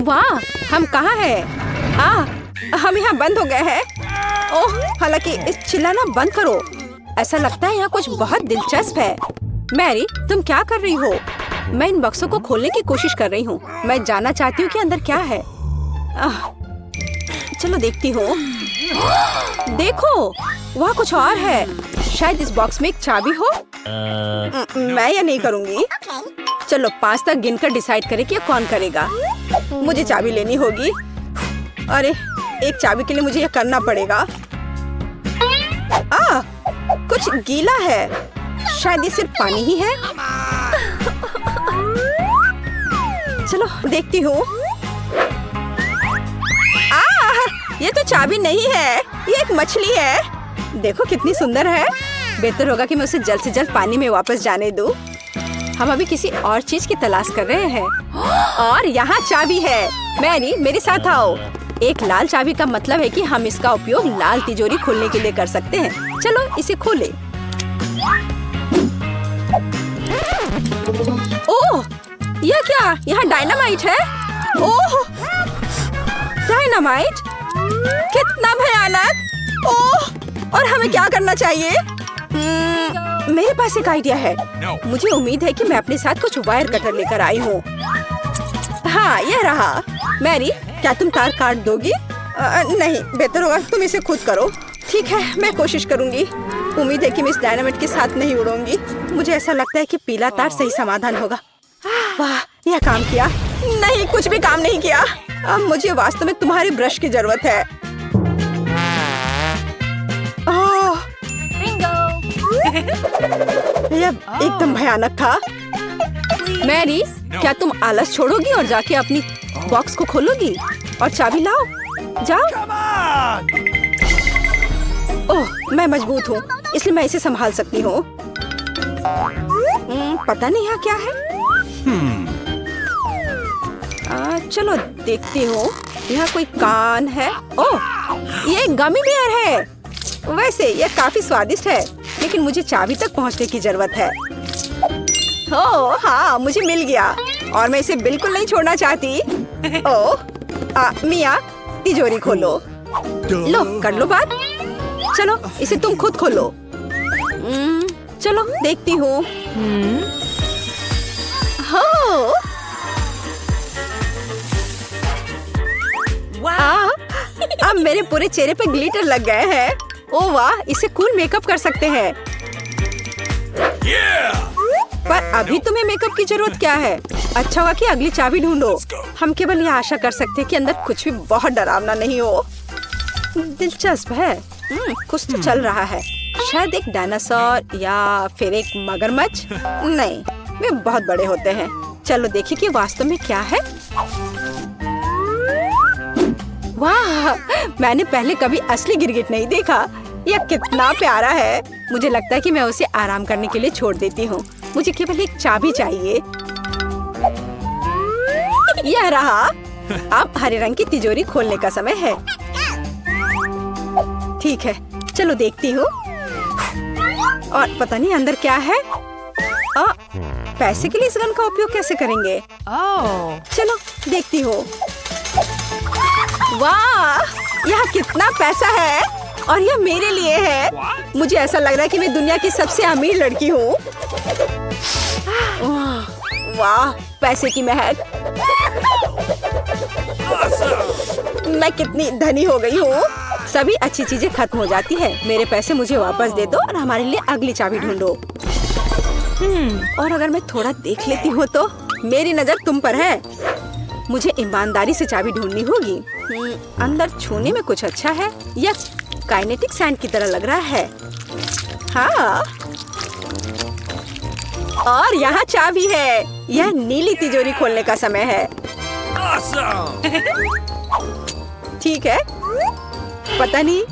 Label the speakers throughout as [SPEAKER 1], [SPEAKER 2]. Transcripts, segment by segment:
[SPEAKER 1] वाह, हम कहाँ हैं? हम यहाँ बंद हो गए हैं। ओह, हालांकि इस चिल्लाना बंद करो। ऐसा लगता है यहाँ कुछ बहुत दिलचस्प है। मैरी, तुम क्या कर रही हो? मैं इन बक्सों को खोलने की कोशिश कर रही हूँ। मैं जानना चाहती हूँ कि अंदर क्या है। चलो देखती हूँ। देखो, वहाँ कुछ और है। शायद इस बॉक्स में एक चाबी हो। मैं ये नहीं करूँगी। चलो 5 तक गिनकर डिसाइड करें कि कौन करेगा। मुझे चाबी लेनी होगी। अरे, एक चाबी के लिए मुझे यह करना पड़ेगा। कुछ गीला है। शायद ये सिर्फ पानी ही है। चलो देखती हूँ। ये तो चाबी नहीं है, ये एक मछली है। देखो कितनी सुंदर है। बेहतर होगा कि मैं उसे जल्द से जल्द पानी में वापस जाने दूं। हम अभी किसी और चीज की तलाश कर रहे हैं। और यहाँ चाबी है। मैरी, मेरे साथ आओ। एक लाल चाबी का मतलब है कि हम इसका उपयोग लाल तिजोरी खोलने के लिए कर सकते हैं। चलो इसे खोलें। ओह, यह क्या? यहाँ डायनामाइट है। ओह, डायनामाइट? कितना भयानक। ओह, और हमें क्या करना चाहिए? मेरे पास एक आइडिया है। मुझे उम्मीद है कि मैं अपने साथ कुछ वायर कटर लेकर आई हूँ। हाँ, यह रहा। मैरी, क्या तुम तार काट दोगी? नहीं, बेहतर होगा तुम इसे खुद करो। ठीक है, मैं कोशिश करूंगी। उम्मीद है कि मैं इस डायनामाइट के साथ नहीं उड़ूंगी। मुझे ऐसा लगता है कि पीला तार सही समाधान होगा। वाह, यह काम किया। नहीं, कुछ भी काम नहीं किया। अब मुझे वास्तव में तुम्हारे ब्रश की जरूरत है। यह एकदम भयानक था। मैरी, क्या तुम आलस छोड़ोगी और जाके अपनी बॉक्स को खोलोगी? और चाबी लाओ, जाओ। ओह, मैं मजबूत हूँ, इसलिए मैं इसे संभाल सकती हूँ। पता नहीं यहाँ क्या है। चलो देखती हूँ। यहाँ कोई कान है। ओह, ये गमी बेयर है। वैसे यह काफी स्वादिष्ट है, लेकिन मुझे चाबी तक पहुँचने की जरूरत है। ओह हाँ, मुझे मिल गया और मैं इसे बिल्कुल नहीं छोड़ना चाहती। ओह, मिया, तिजोरी खोलो। लो, कर लो बात। चलो इसे तुम खुद खोलो। चलो देखती हूँ। हो, अब मेरे पूरे चेहरे पे ग्लिटर लग गए हैं। ओह वाह, इसे कूल मेकअप कर सकते हैं। पर अभी तुम्हें मेकअप की जरूरत क्या है? अच्छा होगा कि अगली चाबी ढूंढो। हम केवल ये आशा कर सकते हैं कि अंदर कुछ भी बहुत डरावना नहीं हो। दिलचस्प है। कुछ तो चल रहा है। शायद एक डायनासोर या फिर एक मगरमच्छ। नहीं, वे बहुत बड़े होते हैं। चलो देखिए कि वास्तव में क्या है। वाह, मैंने पहले कभी असली गिरगिट नहीं देखा। यह कितना प्यारा है। मुझे लगता है कि मैं उसे आराम करने के लिए छोड़ देती हूँ। मुझे केवल एक चाबी चाहिए। यह रहा। अब हरे रंग की तिजोरी खोलने का समय है। ठीक है, चलो देखती हूँ। और पता नहीं अंदर क्या है। पैसे के लिए इस गन का उपयोग कैसे करेंगे? चलो देखती हूँ। वाह, यह कितना पैसा है और यह मेरे लिए है। मुझे ऐसा लग रहा है कि मैं दुनिया की सबसे अमीर लड़की हूँ। वाह, पैसे की महक। मैं कितनी धनी हो गई हूँ। सभी अच्छी चीजें खत्म हो जाती है। मेरे पैसे मुझे वापस दे दो और हमारे लिए अगली चाबी ढूंढो। और अगर मैं थोड़ा देख लेती हूँ तो मेरी नजर तुम पर है। मुझे ईमानदारी से चाबी ढूंढनी होगी। अंदर छूने में कुछ अच्छा है। यह काइनेटिक सैंड की तरह लग रहा है। हाँ, और यहाँ चाबी है। यह नीली तिजोरी खोलने का समय है। ठीक है, पता नहीं,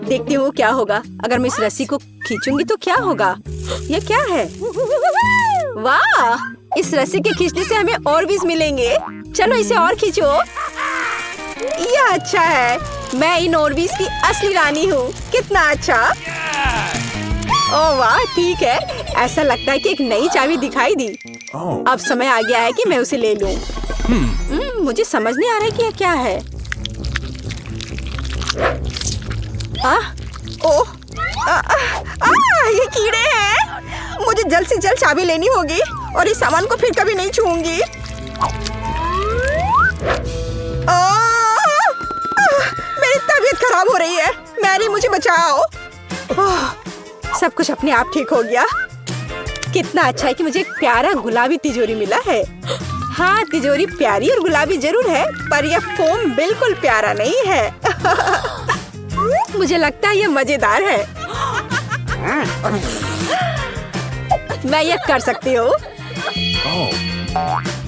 [SPEAKER 1] देखती हूँ क्या होगा। अगर मैं इस रस्सी को खींचूंगी तो क्या होगा? यह क्या है? वाह, इस रस्सी के खींचने से हमें और भी मिलेंगे। चलो इसे और खींचो। यह अच्छा है। मैं इन ऑर्बिस की असली रानी हूँ। कितना अच्छा। ओह वाह, ठीक है। ऐसा लगता है कि एक नई चाबी दिखाई दी। अब समय आ गया है कि मैं उसे ले लूं। मुझे समझ नहीं आ रहा है कि ये क्या है। ओह, ये कीड़े हैं। मुझे जल्द से जल्द चाबी लेनी होगी और इस सामान को फिर कभी नहीं छूऊंगी। मेरी तबीयत खराब हो रही है। मैरी, मुझे बचाओ। सब कुछ अपने आप ठीक हो गया। कितना अच्छा है कि मुझे एक प्यारा गुलाबी तिजोरी मिला है। हाँ, तिजोरी प्यारी और गुलाबी जरूर है, पर यह फोम बिल्कुल प्यारा नहीं है। मुझे लगता है यह मजेदार है। मैं यह कर सकती हूँ।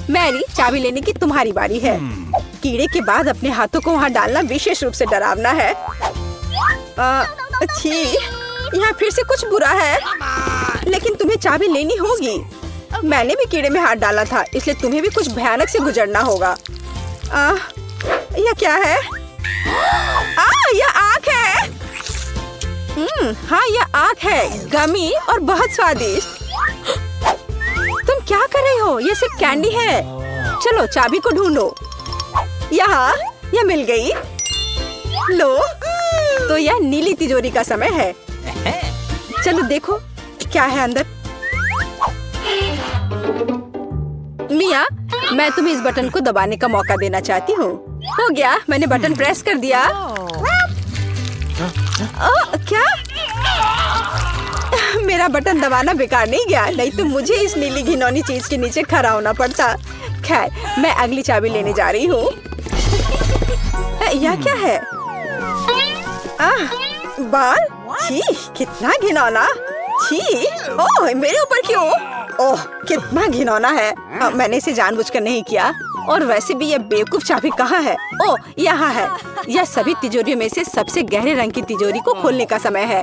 [SPEAKER 1] मैरी, चाबी लेने की तुम्हारी बारी है। कीड़े के बाद अपने हाथों को वहाँ डालना विशेष रूप से डरावना है। अच्छी, यहाँ फिर से कुछ बुरा है, लेकिन तुम्हें चाबी लेनी होगी। मैंने भी कीड़े में हाथ डाला था, इसलिए तुम्हें भी कुछ भयानक से गुजरना होगा। यह क्या है? यह आँख है। हाँ, यह आँख है, गमी और बहुत स्वादिष्ट। तुम क्या कर रही हो? यह सिर्फ कैंडी है। चलो चाबी को ढूंढो। यहाँ, यह मिल गई। लो, तो यह नीली तिजोरी का समय है। चलो देखो क्या है अंदर। मिया, मैं तुम्हें इस बटन को दबाने का मौका देना चाहती हूँ। हो गया, मैंने बटन प्रेस कर दिया। क्या? मेरा बटन दबाना बेकार नहीं गया, नहीं तो मुझे इस नीली घिनौनी चीज के नीचे खड़ा होना पड़ता। खैर, मैं अगली चाबी लेने जा रही हूँ। यह क्या है? बाल? छी, कितना घिनौना। छी, ओह, मेरे ऊपर क्यों? ओह, कितना घिनौना है। मैंने इसे जानबूझकर नहीं किया। और वैसे भी यह बेवकूफ चाबी कहाँ है? ओह, यहाँ है। यह सभी तिजोरियों में से सबसे गहरे रंग की तिजोरी को खोलने का समय है।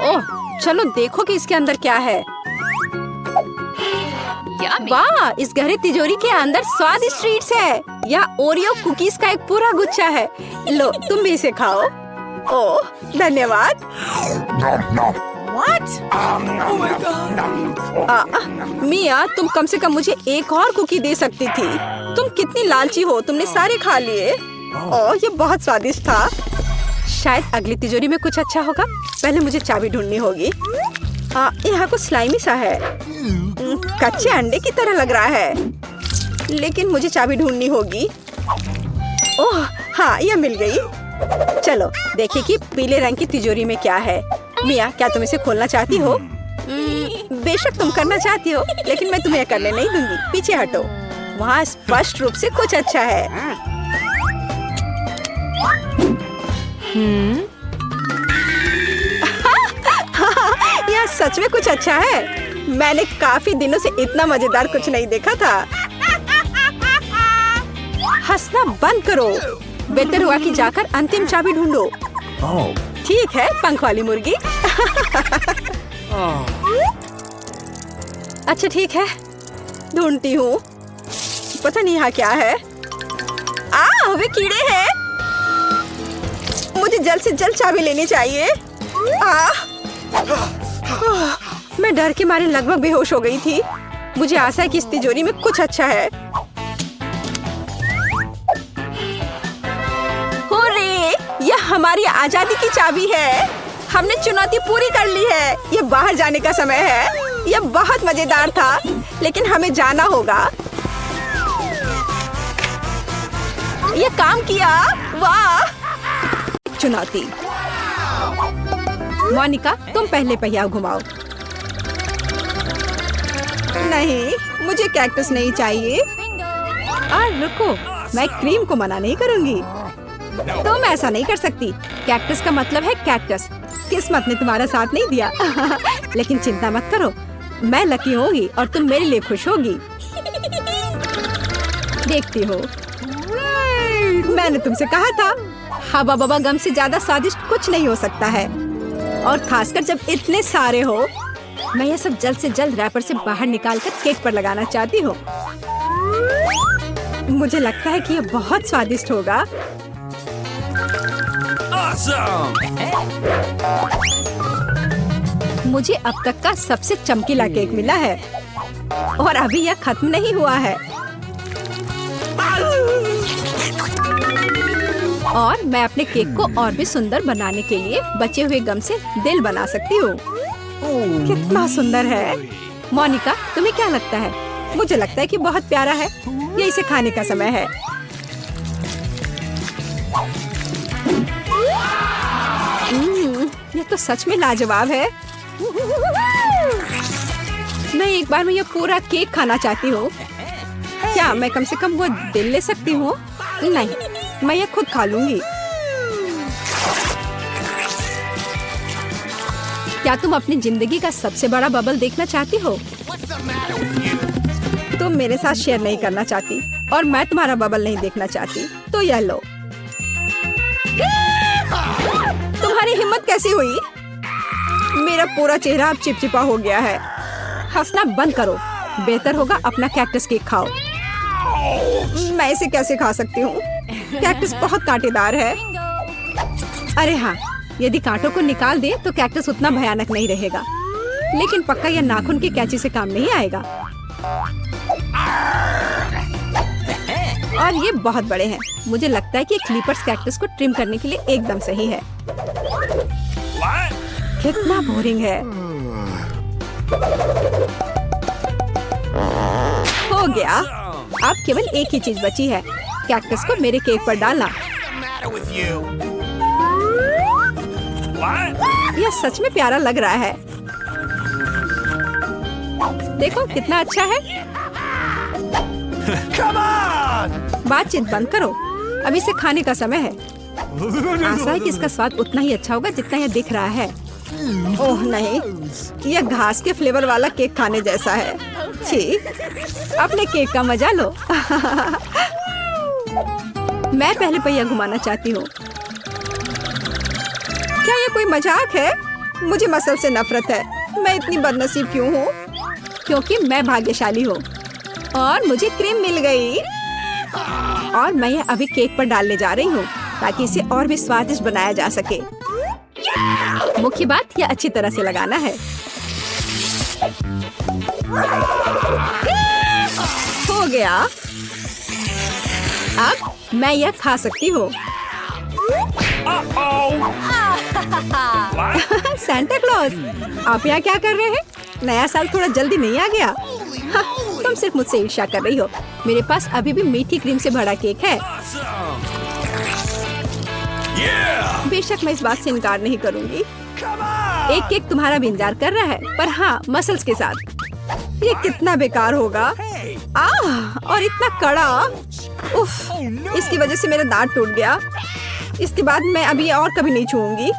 [SPEAKER 1] ओह, चलो देखो कि इसके अंदर क्या है। वाह, इस गहरी तिजोरी के अंदर स्वादिष्ट ट्रीट्स है। यह ओरियो कुकीज का एक पूरा गुच्छा है। लो, तुम भी इसे खाओ। ओह, धन्यवाद। मिया, तुम कम से कम मुझे एक और कुकी दे सकती थी। तुम कितनी लालची हो, तुमने सारे खा लिए। ओह, ये बहुत स्वादिष्ट था। शायद अगली तिजोरी में कुछ अच्छा होगा। पहले मुझे चाबी ढूंढनी होगी। यहाँ कुछ स्लाइमी सा है, कच्चे अंडे की तरह लग रहा है, लेकिन मुझे चाबी ढूंढनी होगी। ओह हाँ, यह मिल गई। चलो देखिए कि पीले रंग की तिजोरी में क्या है। मिया, क्या तुम इसे खोलना चाहती हो? बेशक तुम करना चाहती हो, लेकिन मैं तुम्हें करने नहीं दूंगी। पीछे हटो, वहाँ स्पष्ट रूप से कुछ अच्छा है। यह सच में कुछ अच्छा है। मैंने काफी दिनों से इतना मजेदार कुछ नहीं देखा था। हंसना बंद करो। बेहतर हुआ कि जाकर अंतिम चाबी ढूंढो। ठीक है, पंख वाली मुर्गी। अच्छा ठीक है, ढूंढती हूँ। पता नहीं यहाँ क्या है। वे कीड़े हैं। मुझे जल्द से जल्द चाबी लेनी चाहिए। मैं डर के मारे लगभग बेहोश हो गई थी। मुझे आशा है कि इस तिजोरी में कुछ अच्छा है। हुर्रे! यह हमारी आजादी की चाबी है। हमने चुनौती पूरी कर ली है। यह बाहर जाने का समय है। यह बहुत मजेदार था, लेकिन हमें जाना होगा। यह काम किया। वाह! चुनौती। मोनिका, तुम पहले पहिया घुमाओ। नहीं, मुझे कैक्टस नहीं चाहिए। रुको, मैं क्रीम को मना नहीं करूंगी। तुम ऐसा नहीं कर सकती। कैक्टस का मतलब है कैक्टस। किस्मत ने तुम्हारा साथ नहीं दिया। लेकिन चिंता मत करो, मैं लकी होगी और तुम मेरे लिए खुश होगी। देखती हो, मैंने तुमसे कहा था, हवा बबा गम से ज्यादा स्वादिष्ट कुछ नहीं हो सकता है। और खासकर जब इतने सारे हो। मैं ये सब जल्द से जल्द रैपर से बाहर निकालकर केक पर लगाना चाहती हूँ। मुझे लगता है कि ये बहुत स्वादिष्ट होगा। मुझे अब तक का सबसे चमकीला केक मिला है। और अभी यह खत्म नहीं हुआ है। और मैं अपने केक को और भी सुंदर बनाने के लिए बचे हुए गम से दिल बना सकती हूँ। कितना सुंदर है। मोनिका, तुम्हें क्या लगता है? मुझे लगता है कि बहुत प्यारा है। ये इसे खाने का समय है। ये तो सच में लाजवाब है। मैं एक बार में ये पूरा केक खाना चाहती हूँ। क्या मैं कम से कम वो दिल ले सकती हूँ? नहीं, मैं ये खुद खा लूंगी। क्या तुम अपनी जिंदगी का सबसे बड़ा बबल देखना चाहती हो? तुम मेरे साथ शेयर नहीं करना चाहती और मैं तुम्हारा बबल नहीं देखना चाहती, तो यह लो। तुम्हारी हिम्मत कैसी हुई? मेरा पूरा चेहरा अब चिपचिपा हो गया है। हंसना बंद करो। बेहतर होगा अपना कैक्टस केक खाओ। मैं इसे कैसे खा सकती हूँ? कैक्टस बहुत कांटेदार है। अरे हाँ, यदि कांटों को निकाल दे तो कैक्टस उतना भयानक नहीं रहेगा, लेकिन पक्का यह नाखून की कैंची से काम नहीं आएगा। और ये बहुत बड़े हैं। मुझे लगता है कि क्लिपर्स कैक्टस को ट्रिम करने के लिए एकदम सही है। कितना बोरिंग है। हो गया। अब केवल एक ही चीज बची है, कैक्टस को मेरे केक पर डालना। यह सच में प्यारा लग रहा है। देखो कितना अच्छा है। बातचीत बंद करो। अब इसे खाने का समय है। आशा है कि इसका स्वाद उतना ही अच्छा होगा जितना यह दिख रहा है। ओह नहीं, यह घास के फ्लेवर वाला केक खाने जैसा है। छी, अपने केक का मजा लो। मैं पहले पहिया घुमाना चाहती हूँ। क्या ये कोई मजाक है? मुझे मसल से नफरत है। मैं इतनी बदनसीब क्यों हूँ? क्योंकि मैं भाग्यशाली हूँ और मुझे क्रीम मिल गई। और मैं यह अभी केक पर डालने जा रही हूँ ताकि इसे और भी स्वादिष्ट बनाया जा सके। मुख्य बात यह अच्छी तरह से लगाना है। हो गया। अब मैं यह खा सकती हूँ। सांता क्लॉज, आप यहाँ क्या कर रहे हैं? नया साल थोड़ा जल्दी नहीं आ गया? हाँ, तुम सिर्फ मुझसे ईर्ष्या कर रही हो। मेरे पास अभी भी मीठी क्रीम से भरा केक है। बेशक मैं इस बात से इनकार नहीं करूंगी। एक केक तुम्हारा भी इंतजार कर रहा है, पर हाँ, मसल्स के साथ। ये कितना बेकार होगा। और इतना कड़ा। उफ, इसकी वजह से मेरा दांत टूट गया। इसके बाद मैं अभी और कभी नहीं छूऊंगी।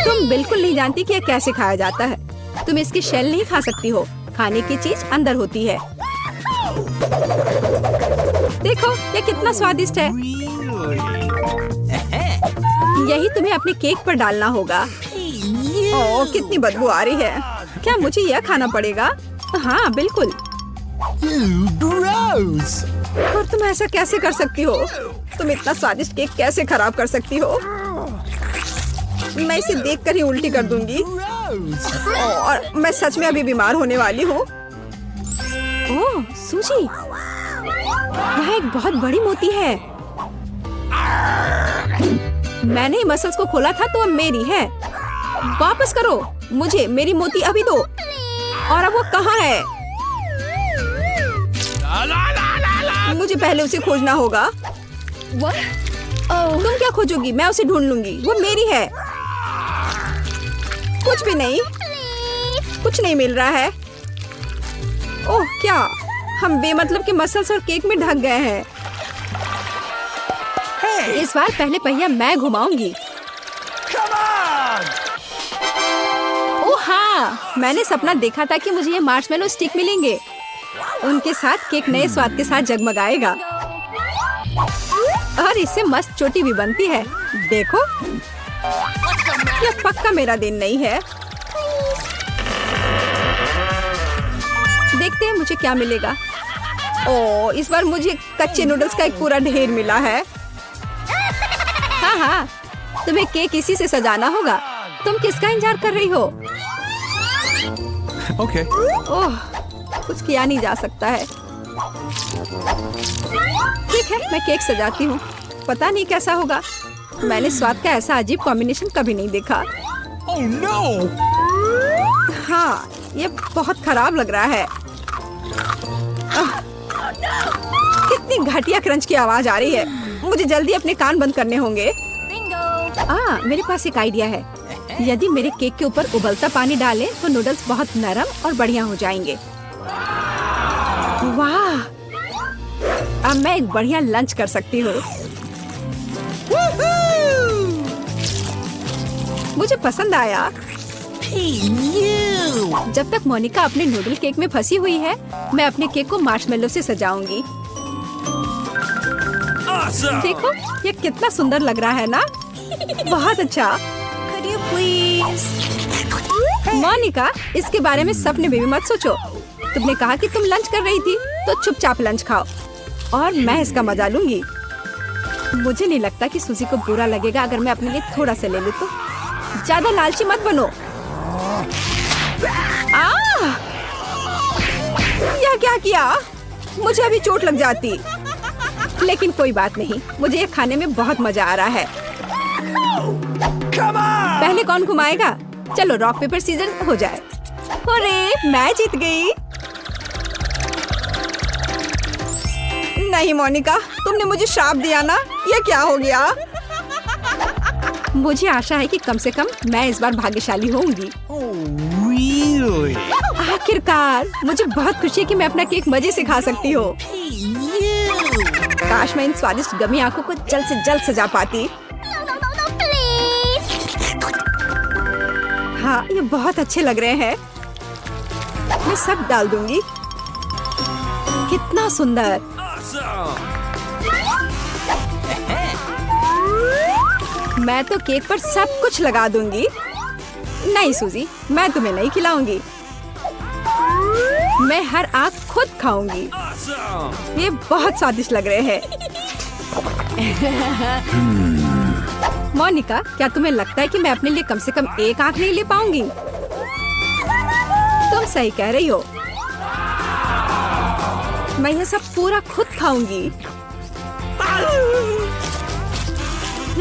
[SPEAKER 1] तुम बिल्कुल नहीं जानती कि यह कैसे खाया जाता है। तुम इसकी शेल नहीं खा सकती हो। खाने की चीज अंदर होती है। देखो ये कितना स्वादिष्ट है। यही तुम्हें अपने केक पर डालना होगा। ओह, कितनी बदबू आ रही है। क्या मुझे यह खाना पड़ेगा? हाँ बिल्कुल। और तुम ऐसा कैसे कर सकती हो? तुम इतना स्वादिष्ट केक कैसे खराब कर सकती हो? मैं इसे देखकर ही उल्टी कर दूंगी। और मैं सच में अभी बीमार होने वाली हूँ। ओह सूजी, यह एक बहुत बड़ी मोती है। मैंने मसल्स को खोला था तो अब मेरी है। वापस करो मुझे मेरी मोती अभी दो। और अब वो कहाँ है? मुझे पहले उसे खोजना होगा। तुम क्या खोजोगी? मैं उसे ढूंढ लूंगी। वो मेरी है। कुछ भी नहीं, कुछ नहीं मिल रहा है। ओह क्या, हम बेमतलब के मसल्स और केक में ढक गए हैं। इस बार पहले पहिया मैं घुमाऊंगी। ओह हाँ, मैंने सपना देखा था कि मुझे ये मार्शमेलो स्टिक मिलेंगे। उनके साथ केक नए स्वाद के साथ जगमगाएगा और इससे मस्त चोटी भी बनती है। देखो, यह पक्का मेरा दिन नहीं है। देखते हैं मुझे क्या मिलेगा। ओह, इस बार मुझे कच्चे नूडल्स का एक पूरा ढेर मिला है। हाँ हाँ, तुम्हें केक इसी से सजाना होगा। तुम किसका इंतजार कर रही हो?
[SPEAKER 2] Okay.
[SPEAKER 1] ओह, कुछ किया नहीं जा सकता है। ठीक है, मैं केक सजाती हूँ। पता नहीं कैसा होगा। मैंने स्वाद का ऐसा अजीब कॉम्बिनेशन कभी नहीं देखा।
[SPEAKER 2] Oh no!
[SPEAKER 1] हाँ, ये बहुत खराब लग रहा है। कितनी घटिया क्रंच की आवाज आ रही है। मुझे जल्दी अपने कान बंद करने होंगे। मेरे पास एक आइडिया है। यदि मेरे केक के ऊपर उबलता पानी डालें तो नूडल्स बहुत नरम और बढ़िया हो जाएंगे। वाह! अब मैं एक बढ़िया लंच कर सकती हूँ। मुझे पसंद आया। जब तक मोनिका अपने नूडल केक में फंसी हुई है, मैं अपने केक को मार्शमेलो से सजाऊंगी।
[SPEAKER 2] Awesome!
[SPEAKER 1] देखो, ये कितना सुंदर लग रहा है ना? बहुत अच्छा। मोनिका, इसके बारे में सपने में भी मत सोचो। तुमने कहा कि तुम लंच कर रही थी, तो चुपचाप लंच खाओ और मैं इसका मजा लूंगी। मुझे नहीं लगता कि सूजी को बुरा लगेगा अगर मैं अपने लिए थोड़ा सा ले लूं तो। ज्यादा लालची मत बनो। यह क्या किया? मुझे अभी चोट लग जाती। लेकिन कोई बात नहीं, मुझे ये खाने में बहुत मजा आ रहा है। पहले कौन घुमाएगा? चलो रॉक पेपर सीजर हो जाए। अरे, मैं जीत गई। नहीं मोनिका, तुमने मुझे श्राप दिया ना? ये क्या हो गया? मुझे आशा है कि कम से कम मैं इस बार भाग्यशाली होंगी।
[SPEAKER 2] Really?
[SPEAKER 1] आखिरकार, मुझे बहुत खुशी है कि मैं अपना केक मजे से खा सकती हूँ। काश मैं इन स्वादिष्ट गमी आंखों को जल्द से जल्द सजा पाती। हाँ, ये बहुत अच्छे लग रहे हैं। मैं सब डाल दूंगी। कितना सुंदर।
[SPEAKER 2] Awesome!
[SPEAKER 1] मैं तो केक पर सब कुछ लगा दूंगी। नहीं सूजी, मैं तुम्हें नहीं खिलाऊंगी। मैं हर आंख खुद खाऊंगी।
[SPEAKER 2] Awesome!
[SPEAKER 1] ये बहुत स्वादिष्ट लग रहे हैं। मोनिका, क्या तुम्हें लगता है कि मैं अपने लिए कम से कम एक आंख नहीं ले पाऊंगी? तुम सही कह रही हो। मैं यह सब पूरा खुद खाऊंगी।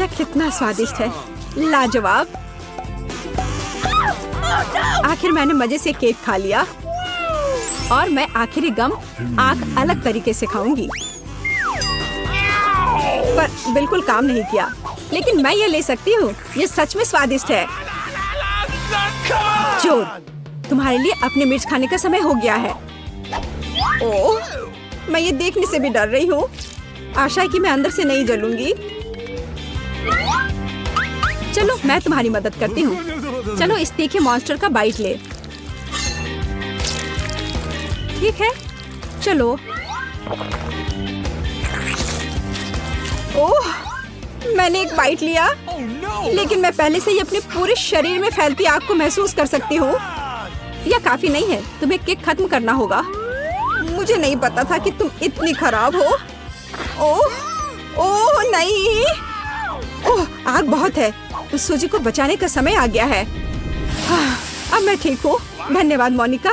[SPEAKER 1] यह कितना स्वादिष्ट है, लाजवाब। आखिर मैंने मजे से केक खा लिया और मैं आखिरी गम आंख अलग तरीके से खाऊंगी। पर बिल्कुल काम नहीं किया। लेकिन मैं ये ले सकती हूँ। ये सच में स्वादिष्ट है। जोर, तुम्हारे लिए अपने मिर्च खाने का समय हो गया है। ओह, मैं ये देखने से भी डर रही हूँ। आशा है कि मैं अंदर से नहीं जलूंगी। चलो, मैं तुम्हारी मदद करती हूँ। चलो, इस तीखे मॉन्स्टर का बाइट ले। ठीक है, चलो। ओह, मैंने एक बाइट लिया।
[SPEAKER 2] Oh no!
[SPEAKER 1] लेकिन मैं पहले से ही अपने पूरे शरीर में फैलती आग को महसूस कर सकती हूँ। यह काफी नहीं है, तुम्हें केक खत्म करना होगा। मुझे नहीं पता था कि तुम इतनी खराब हो। ओह, ओह नहीं। ओह, आग बहुत है। सूजी को बचाने का समय आ गया है। अब मैं ठीक हूँ। धन्यवाद मोनिका।